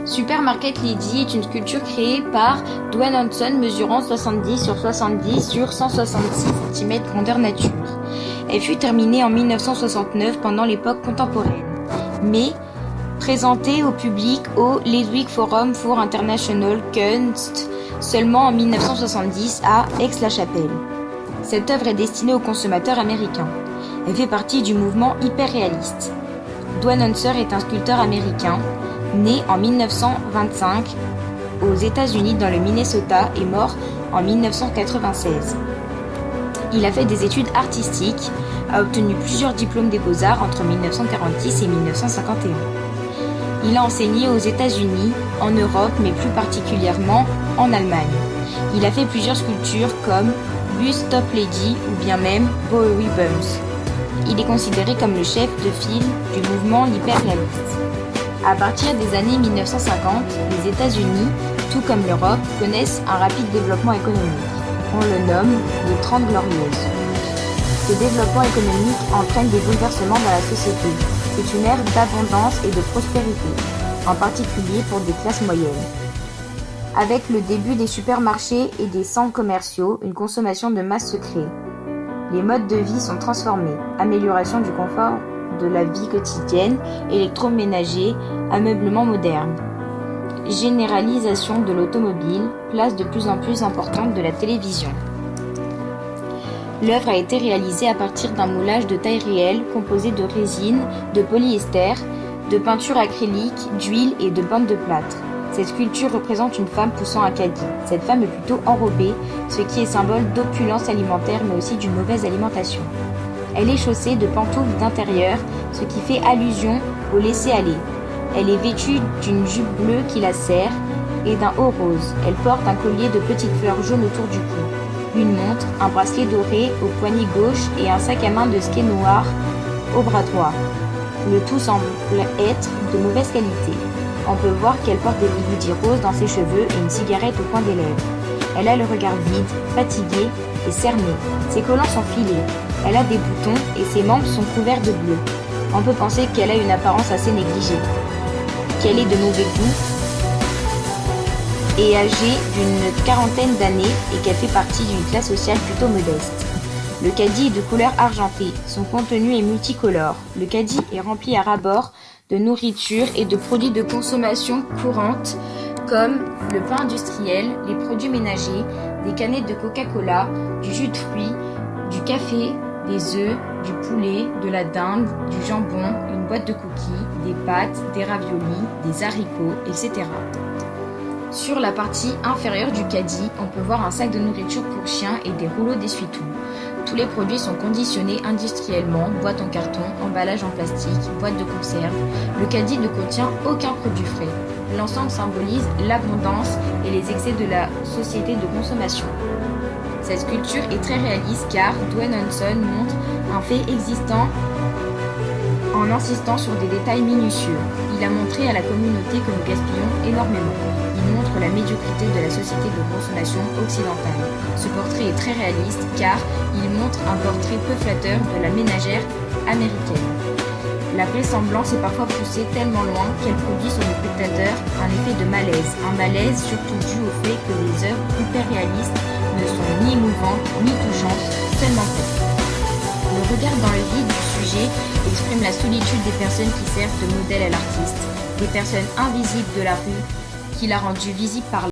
Supermarket Lady est une sculpture créée par Dwayne Hanson mesurant 70 sur 70 sur 166 cm grandeur nature. Elle fut terminée en 1969 pendant l'époque contemporaine, mais présentée au public au Ludwig Forum für Internationale Kunst seulement en 1970 à Aix-la-Chapelle. Cette œuvre est destinée aux consommateurs américains. Elle fait partie du mouvement hyper-réaliste. Dwayne Hanson est un sculpteur américain, né en 1925 aux États-Unis dans le Minnesota et mort en 1996. Il a fait des études artistiques, a obtenu plusieurs diplômes des Beaux-Arts entre 1946 et 1951. Il a enseigné aux États-Unis, en Europe, mais plus particulièrement en Allemagne. Il a fait plusieurs sculptures comme Bust Top Lady ou bien même Bowery Bums. Il est considéré comme le chef de file du mouvement hyper-réaliste. À partir des années 1950, les États-Unis, tout comme l'Europe, connaissent un rapide développement économique. On le nomme les 30 Glorieuses. Ce développement économique entraîne des bouleversements dans la société. C'est une ère d'abondance et de prospérité, en particulier pour des classes moyennes. Avec le début des supermarchés et des centres commerciaux, une consommation de masse se crée. Les modes de vie sont transformés. Amélioration du confort de la vie quotidienne, électroménager, ameublement moderne. Généralisation de l'automobile, place de plus en plus importante de la télévision. L'œuvre a été réalisée à partir d'un moulage de taille réelle composé de résine, de polyester, de peinture acrylique, d'huile et de bandes de plâtre. Cette sculpture représente une femme poussant un caddie. Cette femme est plutôt enrobée, ce qui est symbole d'opulence alimentaire mais aussi d'une mauvaise alimentation. Elle est chaussée de pantoufles d'intérieur, ce qui fait allusion au laisser-aller. Elle est vêtue d'une jupe bleue qui la serre et d'un haut rose. Elle porte un collier de petites fleurs jaunes autour du cou, une montre, un bracelet doré au poignet gauche et un sac à main de ski noir au bras droit. Le tout semble être de mauvaise qualité. On peut voir qu'elle porte des bigoudis roses dans ses cheveux et une cigarette au coin des lèvres. Elle a le regard vide, fatigué et cerné. Ses collants sont filés. Elle a des boutons et ses membres sont couverts de bleu. On peut penser qu'elle a une apparence assez négligée, qu'elle est de mauvais goût et âgée d'une quarantaine d'années et qu'elle fait partie d'une classe sociale plutôt modeste. Le caddie est de couleur argentée. Son contenu est multicolore. Le caddie est rempli à ras-bord de nourriture et de produits de consommation courante comme le pain industriel, les produits ménagers, des canettes de Coca-Cola, du jus de fruits, du café, des œufs, du poulet, de la dinde, du jambon, une boîte de cookies, des pâtes, des raviolis, des haricots, etc. Sur la partie inférieure du caddie, on peut voir un sac de nourriture pour chien et des rouleaux d'essuie-tout. Tous les produits sont conditionnés industriellement, boîte en carton, emballage en plastique, boîte de conserve. Le caddie ne contient aucun produit frais. L'ensemble symbolise l'abondance et les excès de la société de consommation. Cette sculpture est très réaliste car Dwayne Hanson montre un fait existant en insistant sur des détails minutieux. Il a montré à la communauté que nous gaspillons énormément. Il montre la médiocrité de la société de consommation occidentale. Ce portrait est très réaliste car il montre un portrait peu flatteur de la ménagère américaine. La ressemblance est parfois poussée tellement loin qu'elle produit sur le spectateur un effet de malaise. Un malaise surtout dû au fait que les œuvres hyper réalistes ne sont ni émouvantes ni touchantes, seulement faites. Le regard dans le vide du sujet exprime la solitude des personnes qui servent de modèle à l'artiste, des personnes invisibles de la rue qu'il a rendues visibles par